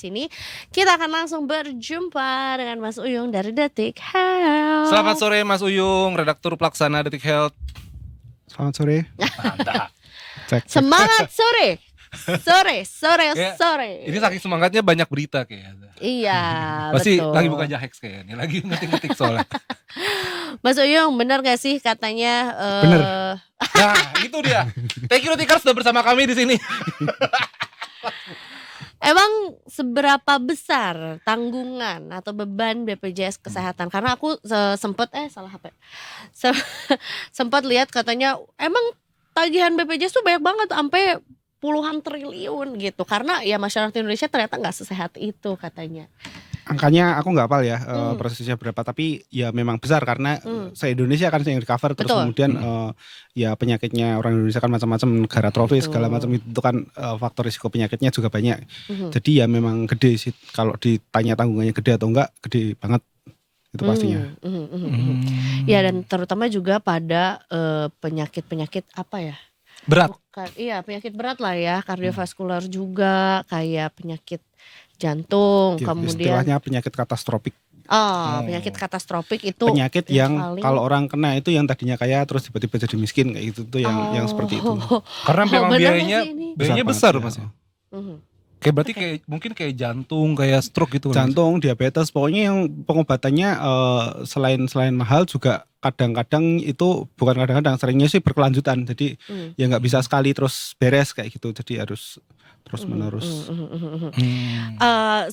sini. Kita akan langsung berjumpa dengan Mas Uyung dari Detik Health. Selamat sore Mas Uyung, redaktur pelaksana Detik Health. Selamat sore. Mantap. Cek. Semangat sore. Sore. Ya, Sore. Ini saking semangatnya banyak berita kayaknya. Iya, Pasti betul. lagi buka Jahex kayaknya, lagi ngetik-ngetik soalnya. Mas Uyung, benar gak sih katanya? Bener. Nah, itu dia. Thank you Detikers sudah bersama kami di sini. Emang seberapa besar tanggungan atau beban BPJS Kesehatan? Karena aku sempat sempat lihat katanya emang tagihan BPJS tuh banyak banget sampai puluhan triliun gitu. Karena ya masyarakat Indonesia ternyata nggak sesehat itu katanya. Angkanya aku nggak hafal ya prosesnya berapa, tapi ya memang besar karena se-Indonesia kan yang recover. Terus Betul. kemudian ya penyakitnya orang Indonesia kan macam-macam, negara tropis segala macam, itu kan faktor risiko penyakitnya juga banyak. Jadi ya memang gede sih, kalau ditanya tanggungannya gede atau enggak, gede banget itu pastinya. Ya, dan terutama juga pada penyakit-penyakit apa ya? Berat. Iya, penyakit berat lah ya, kardiovaskular juga, kayak penyakit jantung, Ya, kemudian istilahnya penyakit katastropik. penyakit katastropik itu Penyakit yang paling- kalau orang kena itu yang tadinya kaya terus tiba-tiba jadi miskin kayak gitu tuh yang seperti itu. Karena memang bener biayanya nggak sih ini? biayanya Besar besar banget, Mas. ya. Mhm. Kayak berarti mungkin kayak jantung, kayak stroke gitu kan, Mas? Jantung, diabetes, pokoknya yang pengobatannya selain mahal juga kadang-kadang itu bukan kadang-kadang, seringnya sih berkelanjutan. Jadi ya nggak bisa sekali terus beres kayak gitu. Jadi harus terus menerus.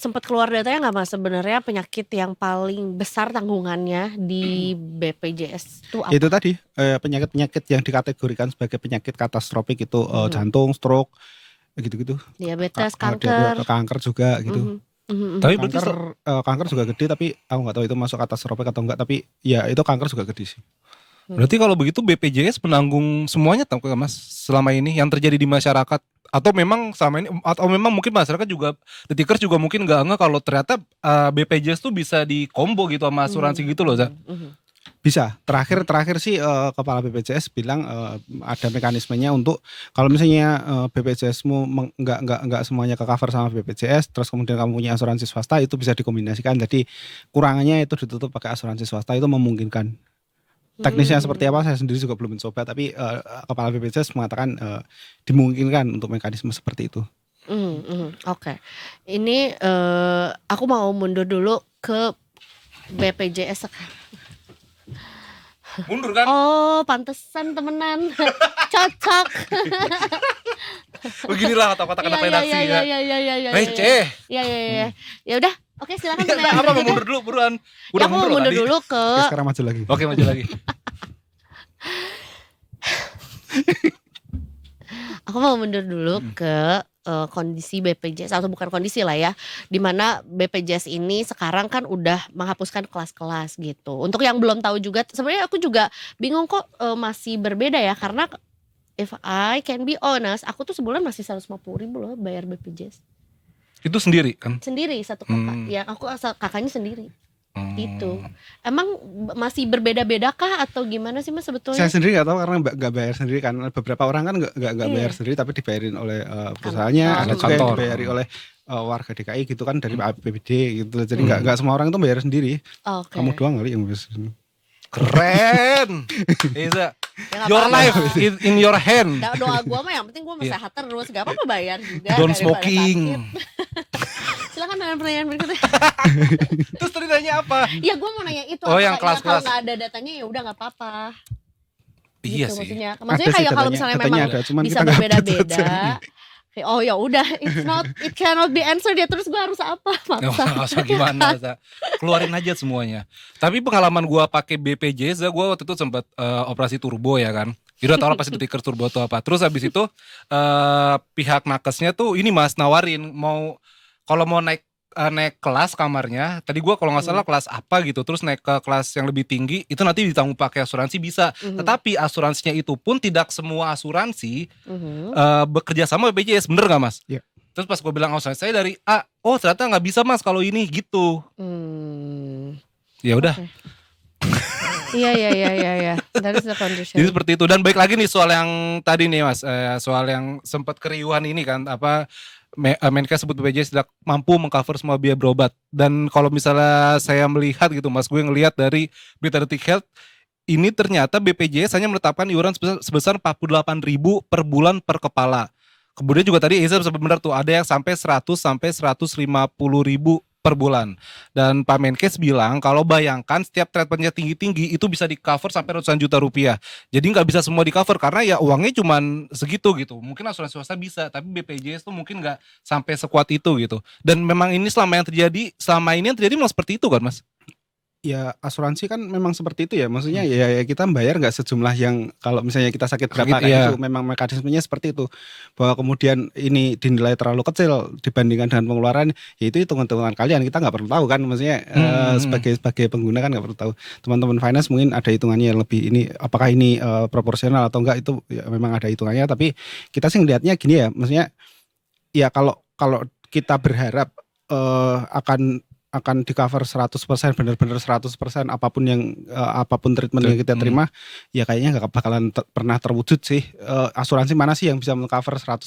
Sempat keluar datanya nggak Mas, sebenarnya penyakit yang paling besar tanggungannya di BPJS itu apa? Itu tadi penyakit-penyakit yang dikategorikan sebagai penyakit katastropik itu jantung, stroke, gitu-gitu. Diabetes, Kanker kanker. juga gitu. Tapi berarti Kanker juga gede, tapi aku nggak tahu itu masuk katastropik atau enggak. Tapi ya itu kanker juga gede sih. berarti kalau begitu BPJS penanggung semuanya tahu nggak Mas selama ini yang terjadi di masyarakat, atau memang selama ini, atau memang mungkin masyarakat juga, Detikers juga mungkin nggak kalau ternyata BPJS tuh bisa dikombo gitu sama asuransi gitu loh, Za. Bisa. Terakhir sih kepala BPJS bilang ada mekanismenya untuk kalau misalnya BPJS-mu nggak semuanya ke cover sama BPJS, terus kemudian kamu punya asuransi swasta, itu bisa dikombinasikan. Jadi kurangannya itu ditutup pakai asuransi swasta, itu memungkinkan. Teknisnya seperti apa saya sendiri juga belum mencoba, tapi kepala BPJS mengatakan dimungkinkan untuk mekanisme seperti itu. Oke. Ini aku mau mundur dulu ke BPJS sekarang. Mundur kan? Oh, pantesan temenan. Cocok. Beginilah kata-kata anak redaksi ya. Iya. Receh. Iya. Ya udah, oke silakan Ya, pertanyaan apa mau berikutnya. mundur dulu buruan? Ya, Udah aku mau mundur tadi. dulu ke Oke, sekarang maju lagi. Oke, maju lagi. Aku mau mundur dulu ke kondisi BPJS, atau bukan kondisi lah ya, dimana BPJS ini sekarang kan udah menghapuskan kelas-kelas gitu. Untuk yang belum tahu juga, sebenarnya aku juga bingung kok masih berbeda ya, karena if I can be honest, aku tuh sebulan masih 150.000 loh bayar BPJS Itu sendiri kan? sendiri, satu kakak. Ya aku kakaknya sendiri. Itu emang masih berbeda-beda kah atau gimana sih Mas sebetulnya? Saya sendiri nggak tahu karena nggak bayar sendiri kan. Beberapa orang kan nggak bayar sendiri tapi dibayarin oleh perusahaannya, ada juga yang Kantor. dibayari oleh warga DKI gitu kan, dari APBD gitu. Jadi nggak semua orang itu bayar sendiri. Oke. Kamu doang kali yang bayar sendiri. Keren. Iza, Ya, nggak your apa-apa. life is in your hand. Doa gue mah yang penting gue sehat terus, gak apa-apa bayar juga. Don't daripada smoking. sakit. Silakan dengan pertanyaan berikutnya. Terus tadi nanya apa? Ya gue mau nanya itu. Oh, yang apakah kelas-kelas. kalau nggak ada datanya ya udah nggak apa-apa. Iya Gitu sih. Maksudnya Ada sih kayak kalau datanya. misalnya Katanya memang ada, cuman bisa kita nggak update berbeda-beda. datanya. Kayak, oh ya udah, it cannot be answered ya, terus gue harus apa? Nggak usah gimana, Za. Keluarin aja semuanya. Tapi pengalaman gua pakai BPJS, Za, gua waktu itu sempat operasi turbo ya kan. Udah tau lah pasti Detikers turbo itu apa. Terus habis itu pihak nakesnya tuh ini Mas nawarin kalau mau naik kelas kamarnya. Tadi gua kalau nggak salah kelas apa gitu, terus naik ke kelas yang lebih tinggi itu nanti ditanggung pakai asuransi bisa. Tetapi asuransinya itu pun tidak semua asuransi bekerja sama BPJS, bener nggak Mas? Iya. Terus pas gue bilang asuransi saya dari A, oh ternyata nggak bisa Mas kalau ini gitu. Ya udah. Iya. That is the condition. Jadi seperti itu. Dan baik lagi nih soal yang tadi nih Mas, soal yang sempat keriuhan ini kan, apa Menkes sebut BPJS tidak mampu mengcover semua biaya berobat. Dan kalau misalnya saya melihat gitu Mas, gue ngelihat dari berita Detik Health, ini ternyata BPJS hanya menetapkan iuran sebesar 48.000 per bulan per kepala. Kemudian juga tadi Iza benar tuh, ada yang sampai 100 sampai 150.000 per bulan. Dan Pak Menkes bilang kalau bayangkan setiap treatmentnya tinggi-tinggi itu bisa di cover sampai ratusan juta rupiah. Jadi nggak bisa semua di cover karena ya uangnya cuman segitu gitu. Mungkin asuransi swasta bisa, tapi BPJS tuh mungkin nggak sampai sekuat itu gitu. Dan memang ini selama ini yang terjadi memang seperti itu kan Mas? Ya asuransi kan memang seperti itu ya, maksudnya ya kita bayar nggak sejumlah yang kalau misalnya kita sakit berapa kayak Iya. itu, memang mekanismenya seperti itu, bahwa kemudian ini dinilai terlalu kecil dibandingkan dengan pengeluaran, ya itu hitungan-hitungan kalian, kita nggak perlu tahu kan, maksudnya sebagai pengguna kan nggak perlu tahu. Teman-teman finance mungkin ada hitungannya yang lebih ini, apakah ini proporsional atau enggak, itu ya memang ada hitungannya, tapi kita sih ngelihatnya gini ya, maksudnya ya kalau kita berharap akan di cover 100%, benar-benar 100% apapun treatment yang kita terima, ya kayaknya nggak bakalan pernah terwujud sih. Asuransi mana sih yang bisa mengcover 100%,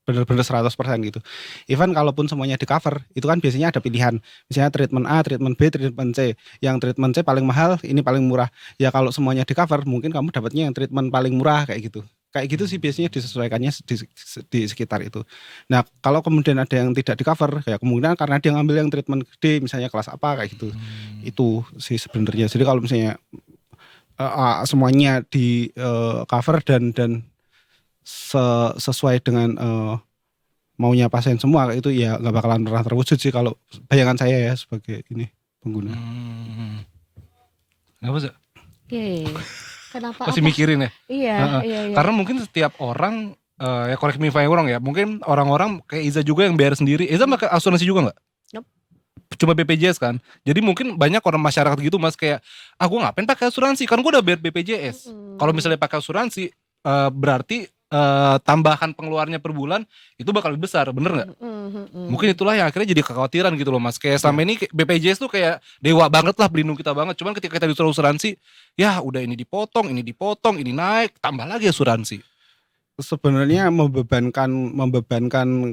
benar-benar 100% gitu. Even kalaupun semuanya di cover, itu kan biasanya ada pilihan, misalnya treatment A, treatment B, treatment C. Yang treatment C paling mahal, ini paling murah. Ya kalau semuanya di cover, mungkin kamu dapatnya yang treatment paling murah kayak gitu. Kayak gitu sih biasanya disesuaikannya di sekitar itu. Nah kalau kemudian ada yang tidak di cover, ya kemungkinan karena dia ngambil yang treatment gede, misalnya kelas apa kayak gitu. Itu sih sebenarnya. Jadi kalau misalnya semuanya di cover dan sesuai dengan maunya pasien semua, itu ya nggak bakalan pernah terwujud sih kalau bayangan saya ya sebagai ini pengguna. Kenapa sih? Oke. Kenapa? Masih mikirin ya? Iya. Karena mungkin setiap orang, ya correct me if I'm wrong ya, mungkin orang-orang kayak Iza juga yang bayar sendiri. Iza pakai asuransi juga nggak? Nope. Cuma BPJS kan. Jadi mungkin banyak orang masyarakat gitu Mas, kayak gue ngapain pakai asuransi, kan gue udah bayar BPJS. Kalau misalnya pakai asuransi, berarti tambahan pengeluarannya per bulan itu bakal lebih besar, bener nggak? Mungkin itulah yang akhirnya jadi kekhawatiran gitu loh Mas. Kayak selama ini BPJS tuh kayak dewa banget lah, pelindung kita banget. Cuman ketika kita disuruh asuransi, ya udah ini dipotong, ini naik, tambah lagi asuransi. Sebenarnya membebankan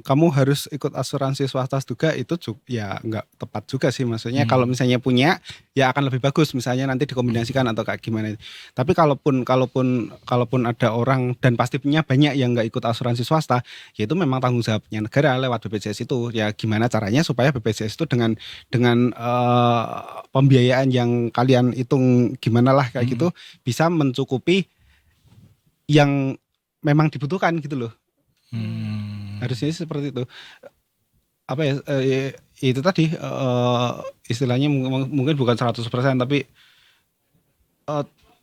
kamu harus ikut asuransi swasta juga, itu ya nggak tepat juga sih, maksudnya kalau misalnya punya ya akan lebih bagus, misalnya nanti dikombinasikan atau kayak gimana. Tapi kalaupun ada orang dan pastinya banyak yang nggak ikut asuransi swasta, ya itu memang tanggung jawabnya negara lewat BPJS itu. Ya gimana caranya supaya BPJS itu dengan pembiayaan yang kalian hitung gimana lah kayak gitu, bisa mencukupi yang memang dibutuhkan gitu loh. Harusnya seperti itu. Apa ya, itu tadi istilahnya mungkin bukan 100%, tapi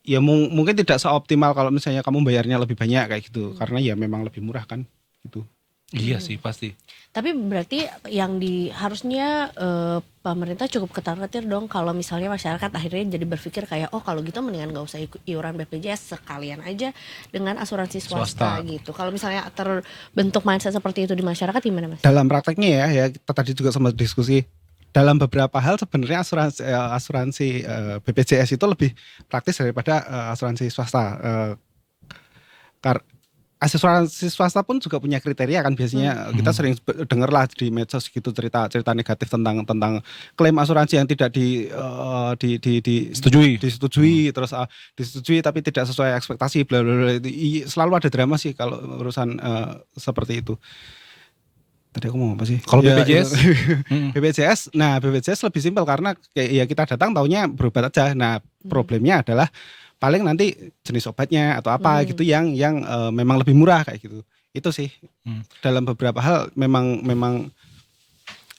ya mungkin tidak seoptimal kalau misalnya kamu bayarnya lebih banyak kayak gitu, karena ya memang lebih murah kan gitu. Iya sih pasti. Tapi berarti yang harusnya pemerintah cukup ketar-ketir dong kalau misalnya masyarakat akhirnya jadi berpikir kayak, oh kalau gitu mendingan gak usah ikut iuran BPJS, sekalian aja dengan asuransi swasta. Gitu. Kalau misalnya terbentuk mindset seperti itu di masyarakat gimana Mas? Dalam prakteknya ya kita tadi juga sempat diskusi, dalam beberapa hal sebenarnya asuransi BPJS itu lebih praktis daripada asuransi swasta. Asuransi swasta pun juga punya kriteria kan, biasanya kita sering dengar lah di medsos gitu cerita negatif tentang klaim asuransi yang tidak disetujui, terus disetujui tapi tidak sesuai ekspektasi, bla bla bla. Selalu ada drama sih kalau urusan seperti itu. Tadi aku mau apa sih? Kalau BPJS? BPJS, nah BPJS lebih simpel karena ya kita datang taunya berobat aja. Nah problemnya adalah paling nanti jenis obatnya atau apa gitu yang memang lebih murah kayak gitu. Itu sih. Dalam beberapa hal memang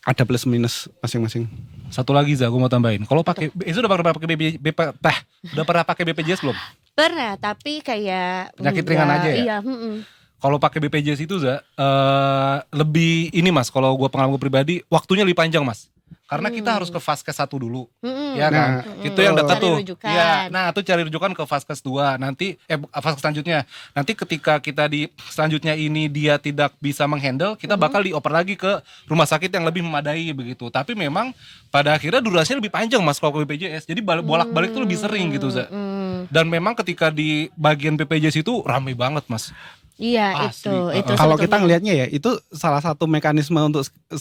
ada plus minus masing-masing. Satu lagi Za, gue mau tambahin. Kalau pakai itu udah pernah pakai BPJS belum? Pernah, tapi kayak penyakit ringan aja ya. Iya, Kalau pakai BPJS itu Za, lebih ini Mas, kalau gue pengalaman gue pribadi, waktunya lebih panjang Mas. Karena kita harus ke Vaskes 1 dulu. Ya kan? Itu yang dekat tuh. Ya, nah itu cari rujukan ke Vaskes 2. Nanti Vaskes selanjutnya. Nanti ketika kita di selanjutnya ini dia tidak bisa menghandle, kita bakal dioper lagi ke rumah sakit yang lebih memadai begitu. Tapi memang pada akhirnya durasinya lebih panjang Mas kalau ke BPJS. Jadi bolak-balik tuh lebih sering gitu Za. Dan memang ketika di bagian BPJS itu ramai banget Mas. Iya Asli. itu Kalau kita sebetulnya. ngelihatnya ya itu salah satu mekanisme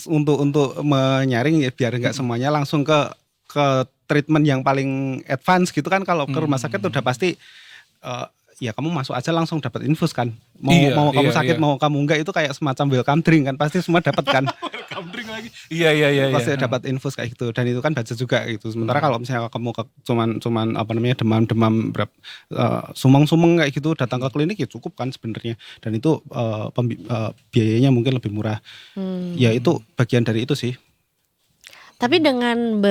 untuk menyaring ya, biar nggak semuanya langsung ke treatment yang paling advance gitu kan. Kalau ke rumah sakit udah pasti ya kamu masuk aja langsung dapat infus kan. Mau Iya, mau kamu iya, sakit iya. mau kamu enggak, itu kayak semacam welcome drink kan, pasti semua dapat kan. Welcome drink lagi. Iya. Pasti dapat infus kayak gitu, dan itu kan budget juga gitu. Sementara kalau misalnya kamu cuman apa namanya demam sumeng-sumeng kayak gitu, datang ke klinik ya cukup kan sebenarnya, dan itu biayanya mungkin lebih murah. Ya itu bagian dari itu sih. Tapi dengan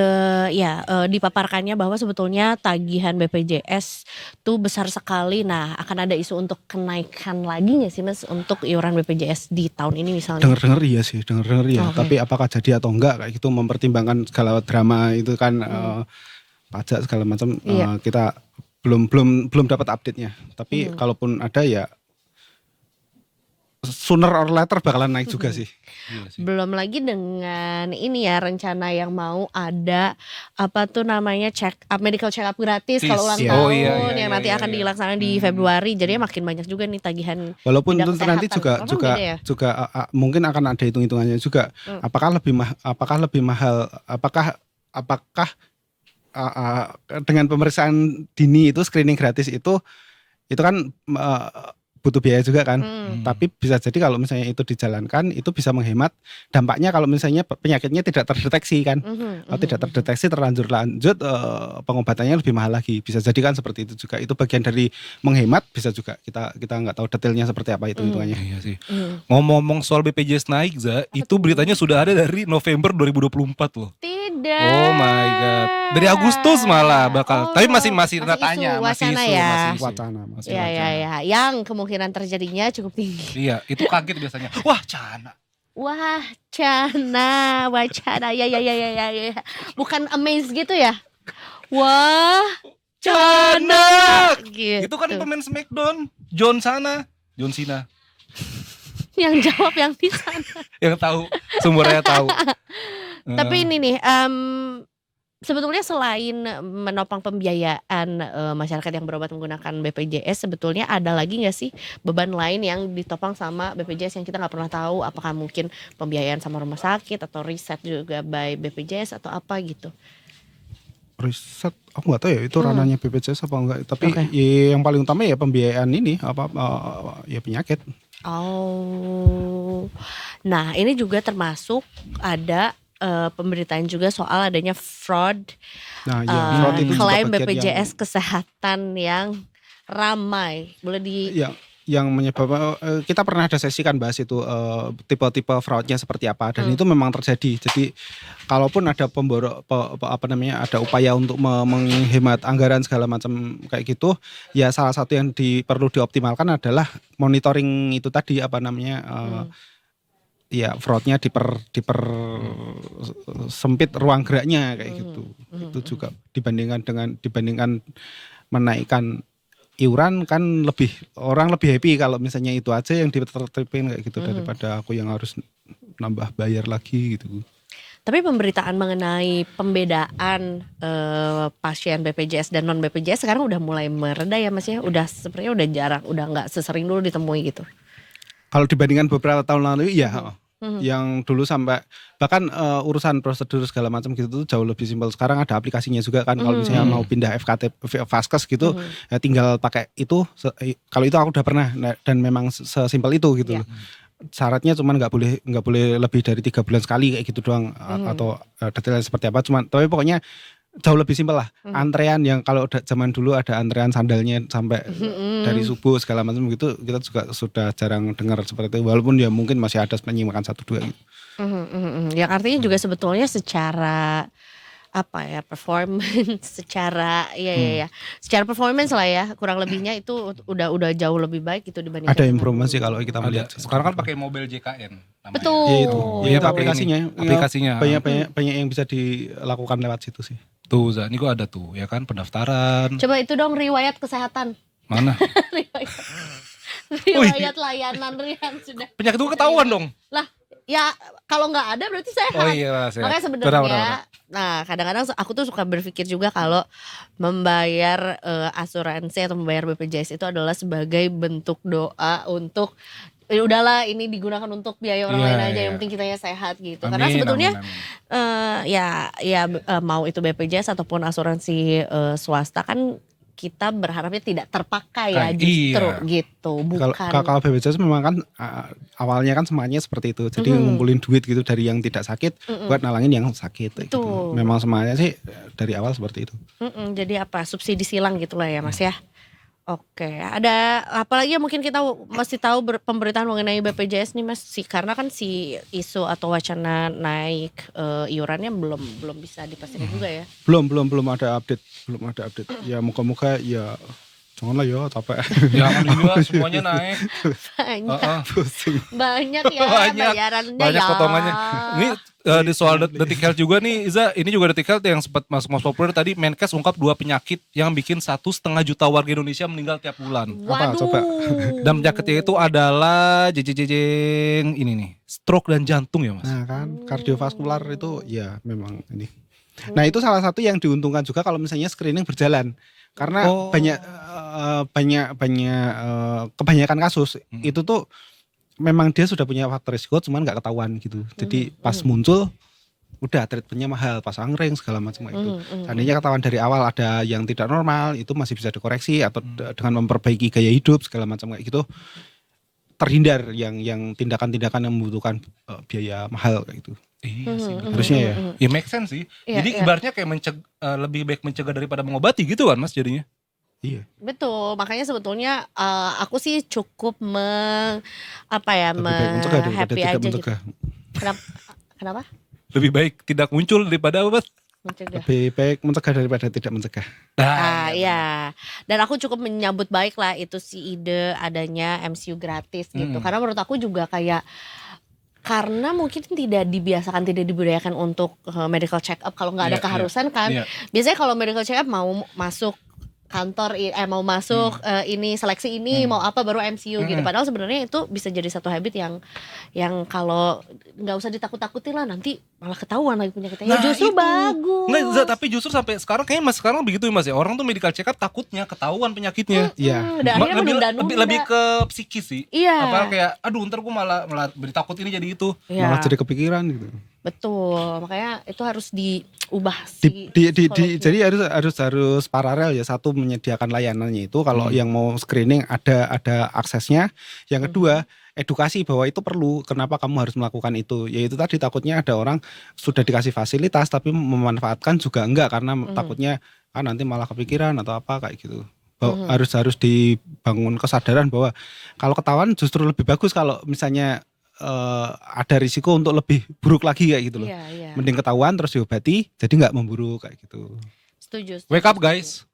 dipaparkannya bahwa sebetulnya tagihan BPJS tuh besar sekali. Nah, akan ada isu untuk kenaikan lagi nggak sih Mas untuk iuran BPJS di tahun ini misalnya? Dengar-dengar iya sih, dengar-dengar iya. Oke. Tapi apakah jadi atau enggak kayak gitu, mempertimbangkan segala drama itu kan, pajak segala macam. Iya. Kita belum dapat update-nya. Tapi kalaupun ada ya sooner or later bakalan naik juga sih. Iya sih. Belum lagi dengan ini ya, rencana yang mau ada apa tuh namanya medical check up gratis kalau ulang Iya. tahun Oh, iya, yang nanti akan iya. dilaksanakan di Februari. Jadinya makin banyak juga nih tagihan. Walaupun Bidang itu nanti kesehatan. Emang beda ya? juga mungkin akan ada hitung-hitungannya juga. Apakah lebih mahal, apakah dengan pemeriksaan dini itu, screening gratis itu kan butuh biaya juga kan. Tapi bisa jadi kalau misalnya itu dijalankan, itu bisa menghemat. Dampaknya kalau misalnya penyakitnya tidak terdeteksi kan. Kalau tidak terdeteksi terlanjur lanjut, pengobatannya lebih mahal lagi. Bisa jadi kan seperti itu juga. Itu bagian dari menghemat. Bisa juga kita nggak tahu detailnya seperti apa itu hitungannya. Iya sih. Ngomong-ngomong soal BPJS naik, Za, itu beritanya sudah ada dari November 2024 loh. Tidak. Oh my god. Dari Agustus malah bakal. Tapi masih tanda tanya, isu, masih wacana isu, ya. masih isu. Wacana masih. Ya. Yang kemungkinan terjadinya cukup tinggi. Iya, itu kaget biasanya. Wah, Cana. Wacana. Ya. Bukan amaze gitu ya? Wah, Cana. Gitu. Itu kan pemain Smackdown, John Cena. Yang jawab yang di sana. Yang tahu, sumbernya tahu. Tapi ini nih, sebetulnya selain menopang pembiayaan masyarakat yang berobat menggunakan BPJS, sebetulnya ada lagi nggak sih beban lain yang ditopang sama BPJS yang kita nggak pernah tahu? Apakah mungkin pembiayaan sama rumah sakit atau riset juga by BPJS atau apa gitu? Riset aku nggak tahu ya itu ranahnya BPJS apa enggak. Tapi Oke. ya, yang paling utama ya pembiayaan ini ya penyakit. Oh, nah ini juga termasuk ada pemberitaan juga soal adanya fraud, Nah, ya fraud itu juga klaim bagian BPJS kesehatan yang ramai. Boleh di yang menyebabkan kita pernah ada sesi kan bahas itu tipe-tipe fraudnya seperti apa, dan itu memang terjadi. Jadi kalaupun ada ada upaya untuk menghemat anggaran segala macam kayak gitu, ya salah satu yang perlu dioptimalkan adalah monitoring itu tadi ya fraudnya sempit ruang geraknya kayak gitu. Itu juga dibandingkan menaikkan iuran kan orang lebih happy kalau misalnya itu aja yang ditertipin kayak gitu, daripada aku yang harus nambah bayar lagi gitu. Tapi pemberitaan mengenai pembedaan pasien BPJS dan non BPJS sekarang udah mulai mereda ya Mas ya. Sebenarnya udah jarang, udah nggak sesering dulu ditemui gitu. Kalau dibandingkan beberapa tahun lalu ya, yang dulu sampai bahkan urusan prosedur segala macam gitu tuh jauh lebih simpel. Sekarang ada aplikasinya juga kan. Kalau misalnya mau pindah FKT Vaskes gitu, ya tinggal pakai itu. Kalau itu aku udah pernah dan memang sesimpel itu gitu. Syaratnya cuman nggak boleh lebih dari 3 bulan sekali kayak gitu doang, atau detailnya seperti apa. Tapi pokoknya jauh lebih simpel lah. Antrean yang kalau zaman dulu ada antrean sandalnya sampai dari subuh segala macam gitu, kita juga sudah jarang dengar seperti itu. Walaupun ya mungkin masih ada penyimpanan 1-2 gitu. Yang artinya juga sebetulnya secara performance, secara secara performance lah ya, kurang lebihnya itu udah jauh lebih baik gitu dibandingkan. Ada informasi kalau kita melihat. Sekarang kan pakai mobil JKN namanya. Betul. Ya itu pakai aplikasinya. aplikasinya. Banyak yang bisa dilakukan lewat situ sih. Tuh, Za, ini gua ada tuh, ya kan, pendaftaran. Coba itu dong riwayat kesehatan. Mana? riwayat layanan Rian sudah. Penyakit gua ketahuan dong. Lah, ya kalau nggak ada berarti sehat. Oh iya, sehat. Makanya sebenarnya Benar. Nah, kadang-kadang aku tuh suka berpikir juga kalau membayar asuransi atau membayar BPJS itu adalah sebagai bentuk doa untuk ya udahlah ini digunakan untuk biaya orang Iya, lain aja, iya. yang penting kitanya sehat gitu. Karena Amin, sebetulnya amin, amin. mau itu BPJS ataupun asuransi swasta kan kita berharapnya tidak terpakai ya, justru Iya. gitu, Kalau bukan. kalau BPJS memang kan awalnya kan semuanya seperti itu. Jadi ngumpulin duit gitu dari yang tidak sakit buat nalangin yang sakit gitu. Betul. Memang semuanya sih dari awal seperti itu. Jadi apa, subsidi silang gitulah ya Mas ya. Oke, ada apalagi yang mungkin kita mesti tahu pemberitaan mengenai BPJS nih Mas sih, karena kan si isu atau wacana naik iurannya belum bisa dipastikan juga ya. Belum ada update. Ya moga-moga ya janganlah ya capek. Jangan juga semuanya naik. Banyak, Pusing. banyak ya Banyak. bayarannya Banyak ya. potongannya. Ini di soal Detik Health juga nih Iza, ini juga Detik Health yang sempat masuk most populer tadi. Menkes ungkap 2 penyakit yang bikin 1,5 juta warga Indonesia meninggal tiap bulan. Apa? Waduh. Coba. Dan penyakitnya itu adalah jejeng ini nih, stroke dan jantung ya Mas. Nah kan kardiovaskular itu ya memang ini. Nah itu salah satu yang diuntungkan juga kalau misalnya screening berjalan. Karena kebanyakan kasus itu tuh memang dia sudah punya faktor risiko cuman nggak ketahuan gitu. Jadi pas muncul udah treatmentnya mahal, pasang ring segala macam itu. Seandainya ketahuan dari awal ada yang tidak normal itu masih bisa dikoreksi atau dengan memperbaiki gaya hidup segala macam kayak gitu, terhindar yang tindakan-tindakan yang membutuhkan biaya mahal kayak gitu. Iya sih, betul. Harusnya ya. Ya make sense sih. Iya, Jadi iya. ibaratnya kayak lebih baik mencegah daripada mengobati gitu kan Mas jadinya. Iya. Betul, makanya sebetulnya aku sih cukup Lebih baik mencegah daripada happy tidak aja gitu. mencegah. Kenapa? Lebih baik tidak muncul daripada apa Mas? Mencegah. Lebih baik mencegah daripada tidak mencegah. Iya. Dan aku cukup menyambut baik lah itu si ide adanya MCU gratis gitu. Karena menurut aku juga kayak karena mungkin tidak dibiasakan, tidak dibudayakan untuk medical check up kalau nggak ada Iya, keharusan kan. Iya. Biasanya kalau medical check up mau masuk kantor mau masuk ini seleksi ini mau apa baru MCU gitu. Padahal sebenarnya itu bisa jadi satu habit yang kalau nggak usah ditakut-takutin lah, nanti malah ketahuan lagi penyakitnya. Nah, Ya justru itu. bagus. Enggak, Za, tapi justru sampai sekarang kayaknya Mas sekarang begitu ya Mas ya. Orang tuh medical check up takutnya ketahuan penyakitnya. Iya. Dan akhirnya menunda-nunda. lebih ke psikis sih. Iya. Apa kayak aduh ntar gue malah takut ini jadi itu. Iya. Malah jadi kepikiran gitu. Betul, makanya itu harus diubah sih. Jadi harus paralel ya. Satu menyediakan layanannya itu kalau yang mau screening ada aksesnya. Yang kedua edukasi bahwa itu perlu. Kenapa kamu harus melakukan itu? Yaitu tadi takutnya ada orang sudah dikasih fasilitas tapi memanfaatkan juga enggak karena takutnya nanti malah kepikiran atau apa kayak gitu. Harus dibangun kesadaran bahwa kalau ketahuan justru lebih bagus kalau misalnya ada risiko untuk lebih buruk lagi kayak gitu loh. Iya. Mending ketahuan terus diobati jadi nggak memburuk kayak gitu. Setuju. Wake up guys.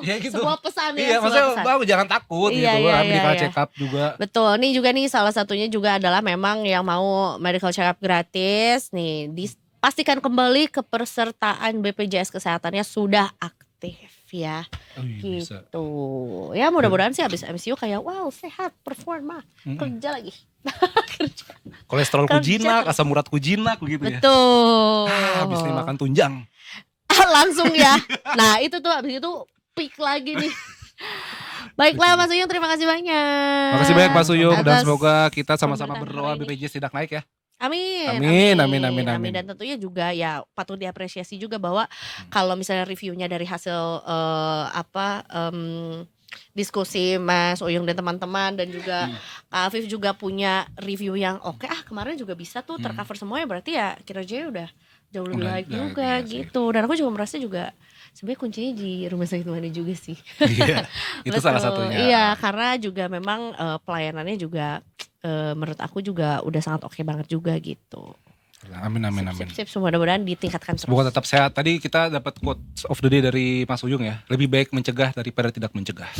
Ya gitu. Semua pesan ya. Iya, semua maksudnya pesan. bagus jangan takut Iya, gitu. iya, Medical iya. check up juga. Betul, nih juga nih salah satunya juga adalah memang yang mau medical check up gratis nih pastikan kembali kepesertaan BPJS kesehatannya sudah aktif ya. Oh, iya, bisa. Gitu. Ya mudah-mudahan sih habis MCU kayak wow sehat performa kerja lagi. Kerja. Kolesterol Kerja. kujinak, asam urat kujinak begitu ya. Betul. Habis ini makan tunjang. Langsung ya. Nah itu tuh habis itu peak lagi nih. Baiklah Mas Uyung, terima kasih banyak. Makasih banyak Pak Suyung dan Atas semoga kita sama-sama pemberitaan berdoa hari ini. BPJS tidak naik ya. Amin. Dan tentunya juga ya patut diapresiasi juga bahwa kalau misalnya reviewnya dari hasil diskusi Mas Uyung dan teman-teman dan juga Kak Afif juga punya review yang oke, kemarin juga bisa tuh tercover semuanya, berarti ya kinerjanya udah jauh lebih Udah baik juga iya sih. gitu. Dan aku juga merasa juga sebenarnya kuncinya di rumah sakit mana juga sih. Iya. Itu Betul. salah satunya. Iya, karena juga memang pelayanannya juga menurut aku juga udah sangat oke banget juga gitu. Amin. Sip, mudah-mudahan ditingkatkan terus. Semoga tetap sehat. Tadi kita dapat quote of the day dari Mas Uyung ya. Lebih baik mencegah daripada tidak mencegah.